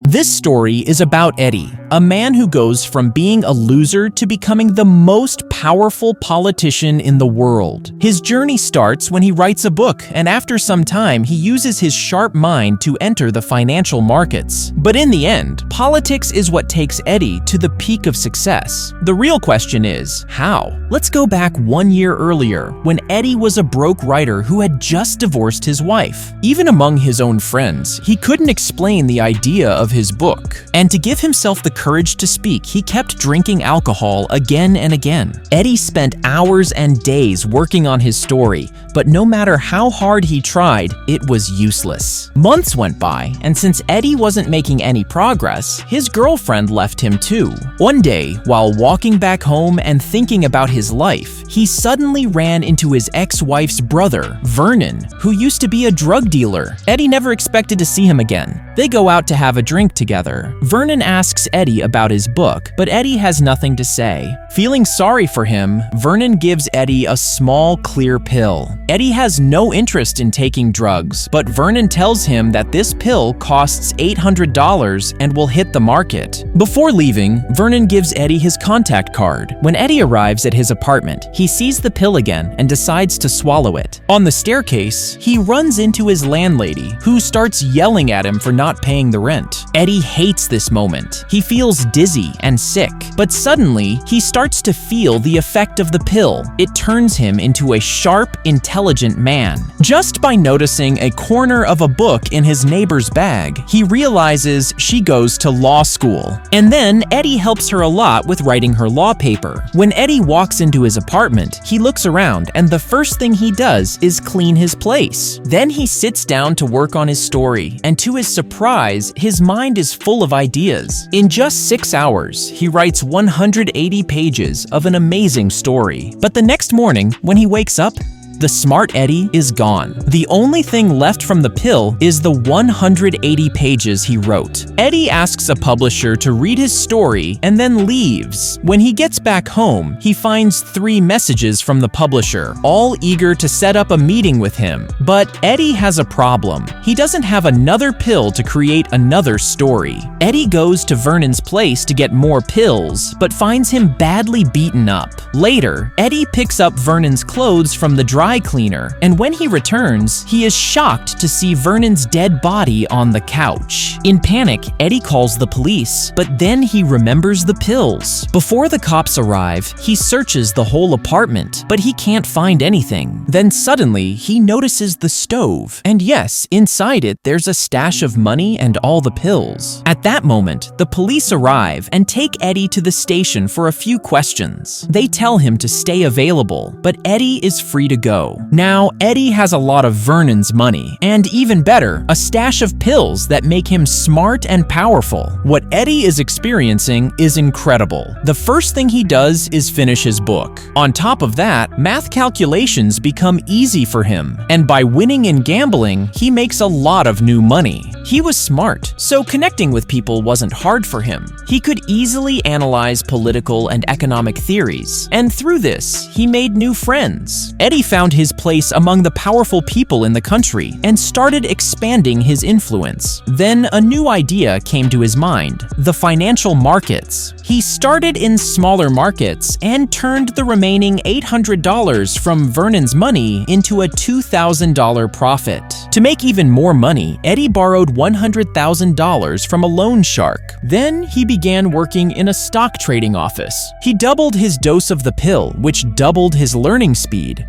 This story is about Eddie, a man who goes from being a loser to becoming the most powerful politician in the world. His journey starts when he writes a book, and after some time, he uses his sharp mind to enter the financial markets. But in the end, politics is what takes Eddie to the peak of success. The real question is, how? Let's go back 1 year earlier, when Eddie was a broke writer who had just divorced his wife. Even among his own friends, he couldn't explain the idea of his book. And to give himself the courage to speak, he kept drinking alcohol again and again. Eddie spent hours and days working on his story, but no matter how hard he tried, it was useless. Months went by, and since Eddie wasn't making any progress, his girlfriend left him too. One day, while walking back home and thinking about his life, he suddenly ran into his ex-wife's brother, Vernon, who used to be a drug dealer. Eddie never expected to see him again. They go out to have a drink together. Vernon asks Eddie about his book, but Eddie has nothing to say. Feeling sorry for him, Vernon gives Eddie a small, clear pill. Eddie has no interest in taking drugs, but Vernon tells him that this pill costs $800 and will hit the market. Before leaving, Vernon gives Eddie his contact card. When Eddie arrives at his apartment, he sees the pill again and decides to swallow it. On the staircase, he runs into his landlady, who starts yelling at him for not paying the rent. Eddie hates this moment. He feels dizzy and sick, but suddenly he starts to feel the effect of the pill. It turns him into a sharp, intelligent man. Just by noticing a corner of a book in his neighbor's bag, he realizes she goes to law school. And then Eddie helps her a lot with writing her law paper. When Eddie walks into his apartment, he looks around, and the first thing he does is clean his place. Then he sits down to work on his story, and to his surprise, his mind is full of ideas. In just 6 hours, he writes 180 pages of an amazing story. But the next morning, when he wakes up, the smart Eddie is gone. The only thing left from the pill is the 180 pages he wrote. Eddie asks a publisher to read his story and then leaves. When he gets back home, he finds 3 messages from the publisher, all eager to set up a meeting with him. But Eddie has a problem. He doesn't have another pill to create another story. Eddie goes to Vernon's place to get more pills, but finds him badly beaten up. Later, Eddie picks up Vernon's clothes from the dry cleaner, and when he returns, he is shocked to see Vernon's dead body on the couch. In panic, Eddie calls the police, but then he remembers the pills. Before the cops arrive, he searches the whole apartment, but he can't find anything. Then suddenly, he notices the stove, and yes, inside it, there's a stash of money and all the pills. At that moment, the police arrive and take Eddie to the station for a few questions. They tell him to stay available, but Eddie is free to go. Now, Eddie has a lot of Vernon's money, and even better, a stash of pills that make him smart and powerful. What Eddie is experiencing is incredible. The first thing he does is finish his book. On top of that, math calculations become easy for him, and by winning in gambling, he makes a lot of new money. He was smart, so connecting with people wasn't hard for him. He could easily analyze political and economic theories, and through this, he made new friends. Eddie found his place among the powerful people in the country and started expanding his influence. Then a new idea came to his mind: the financial markets. He started in smaller markets and turned the remaining $800 from Vernon's money into a $2,000 profit. To make even more money, Eddie borrowed $100,000 from a loan shark. Then he began working in a stock trading office. He doubled his dose of the pill, which doubled his learning speed.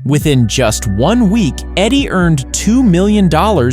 Within just 1 week, Eddie earned $2 million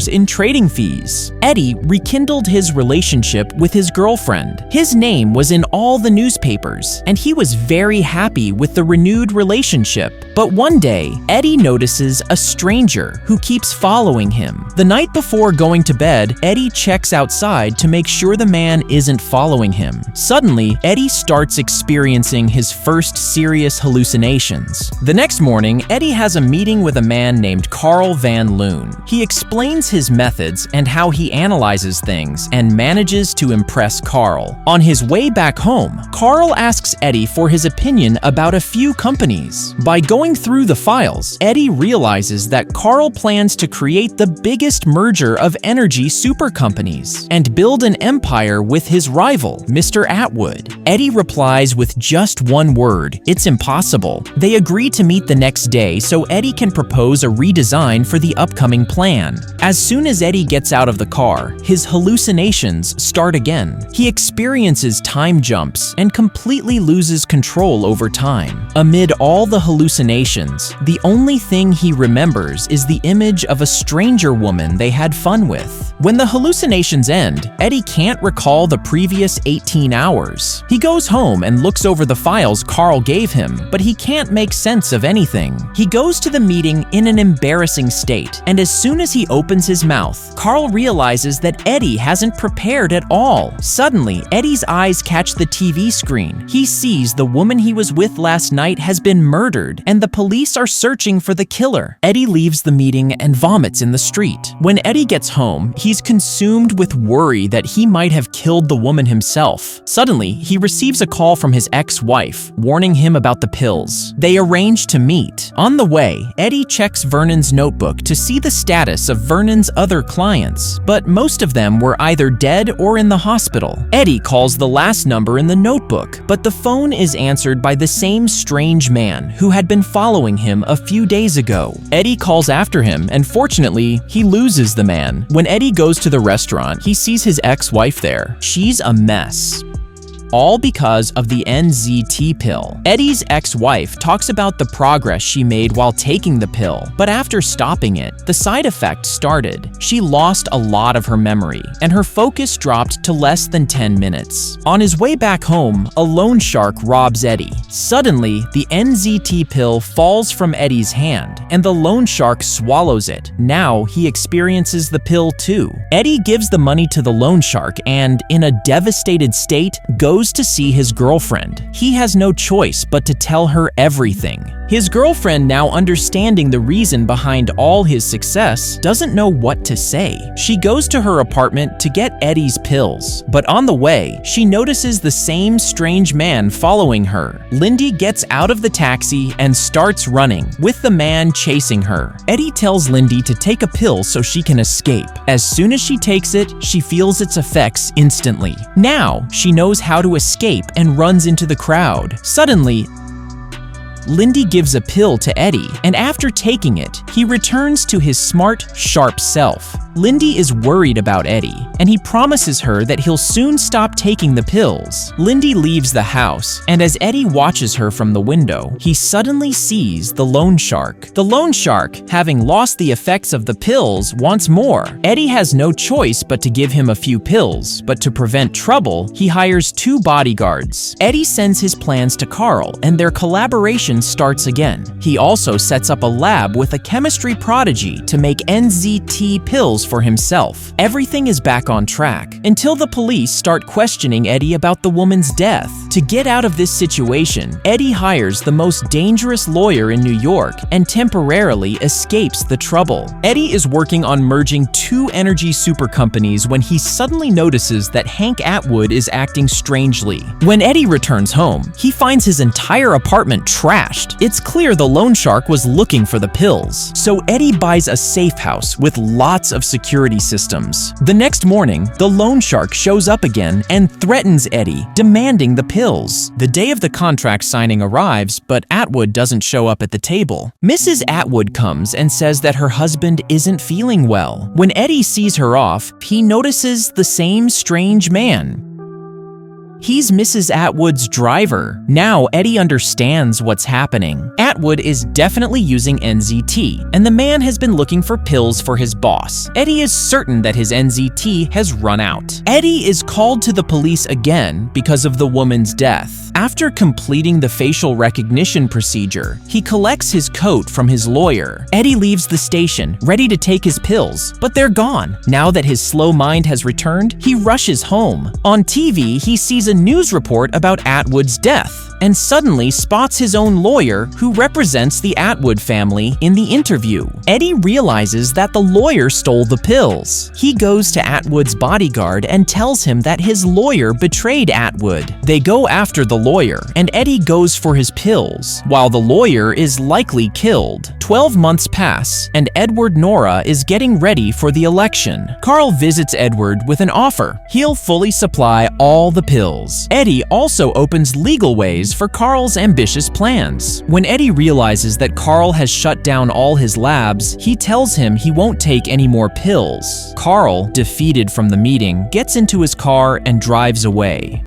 in trading fees. Eddie rekindled his relationship with his girlfriend. His name was in all the newspapers, and he was very happy with the renewed relationship. But one day, Eddie notices a stranger who keeps following him. The night before going to bed, Eddie checks outside to make sure the man isn't following him. Suddenly, Eddie starts experiencing his first serious hallucinations. The next morning, Eddie has a meeting with a man named Carl Van Loon. He explains his methods and how he analyzes things and manages to impress Carl. On his way back home, Carl asks Eddie for his opinion about a few companies. By going through the files, Eddie realizes that Carl plans to create the biggest merger of energy super companies and build an empire with his rival, Mr. Atwood. Eddie replies with just one word: it's impossible. They agree to meet the next day so Eddie can propose a redesign for the upcoming plan. As soon as Eddie gets out of the car, his hallucinations start again. He experiences time jumps and completely loses control over time. Amid all the hallucinations, the only thing he remembers is the image of a stranger woman they had fun with. When the hallucinations end, Eddie can't recall the previous 18 hours. He goes home and looks over the files Carl gave him, but he can't make sense of anything. He goes to the meeting in an embarrassing state, and as soon as he opens his mouth, Carl realizes that Eddie hasn't prepared at all. Suddenly, Eddie's eyes catch the TV screen. He sees the woman he was with last night has been murdered, and the police are searching for the killer. Eddie leaves the meeting and vomits in the street. When Eddie gets home, he's consumed with worry that he might have killed the woman himself. Suddenly, he receives a call from his ex-wife, warning him about the pills. They arrange to meet. On the way, Eddie checks Vernon's notebook to see the status of Vernon's other clients, but most of them were either dead or in the hospital. Eddie calls the last number in the notebook, but the phone is answered by the same strange man who had been following him a few days ago. Eddie calls after him, and fortunately, he loses the man. When Eddie goes to the restaurant, he sees his ex-wife there. She's a mess. All because of the NZT pill. Eddie's ex-wife talks about the progress she made while taking the pill, but after stopping it, the side effect started. She lost a lot of her memory, and her focus dropped to less than 10 minutes. On his way back home, a loan shark robs Eddie. Suddenly, the NZT pill falls from Eddie's hand, and the loan shark swallows it. Now, he experiences the pill too. Eddie gives the money to the loan shark and, in a devastated state, goes to see his girlfriend. He has no choice but to tell her everything. His girlfriend, now understanding the reason behind all his success, doesn't know what to say. She goes to her apartment to get Eddie's pills, but on the way, she notices the same strange man following her. Lindy gets out of the taxi and starts running, with the man chasing her. Eddie tells Lindy to take a pill so she can escape. As soon as she takes it, she feels its effects instantly. Now, she knows how to escape and runs into the crowd. Suddenly, Lindy gives a pill to Eddie, and after taking it, he returns to his smart, sharp self. Lindy is worried about Eddie, and he promises her that he'll soon stop taking the pills. Lindy leaves the house, and as Eddie watches her from the window, he suddenly sees the loan shark. The loan shark, having lost the effects of the pills, wants more. Eddie has no choice but to give him a few pills, but to prevent trouble, he hires 2 bodyguards. Eddie sends his plans to Carl, and their collaboration starts again. He also sets up a lab with a chemistry prodigy to make NZT pills for himself. Everything is back on track until the police start questioning Eddie about the woman's death. To get out of this situation, Eddie hires the most dangerous lawyer in New York and temporarily escapes the trouble. Eddie is working on merging 2 energy super companies when he suddenly notices that Hank Atwood is acting strangely. When Eddie returns home, he finds his entire apartment trashed. It's clear the loan shark was looking for the pills, so Eddie buys a safe house with lots of security systems. The next morning, the loan shark shows up again and threatens Eddie, demanding the pills. The day of the contract signing arrives, but Atwood doesn't show up at the table. Mrs. Atwood comes and says that her husband isn't feeling well. When Eddie sees her off, he notices the same strange man. He's Mrs. Atwood's driver. Now Eddie understands what's happening. Atwood is definitely using NZT, and the man has been looking for pills for his boss. Eddie is certain that his NZT has run out. Eddie is called to the police again because of the woman's death. After completing the facial recognition procedure, he collects his coat from his lawyer. Eddie leaves the station, ready to take his pills, but they're gone. Now that his slow mind has returned, he rushes home. On TV, he sees a news report about Atwood's death, and suddenly spots his own lawyer who represents the Atwood family in the interview. Eddie realizes that the lawyer stole the pills. He goes to Atwood's bodyguard and tells him that his lawyer betrayed Atwood. They go after the lawyer, and Eddie goes for his pills, while the lawyer is likely killed. 12 months pass, and Edward Nora is getting ready for the election. Carl visits Edward with an offer. He'll fully supply all the pills. Eddie also opens legal ways for Carl's ambitious plans. When Eddie realizes that Carl has shut down all his labs, he tells him he won't take any more pills. Carl, defeated from the meeting, gets into his car and drives away.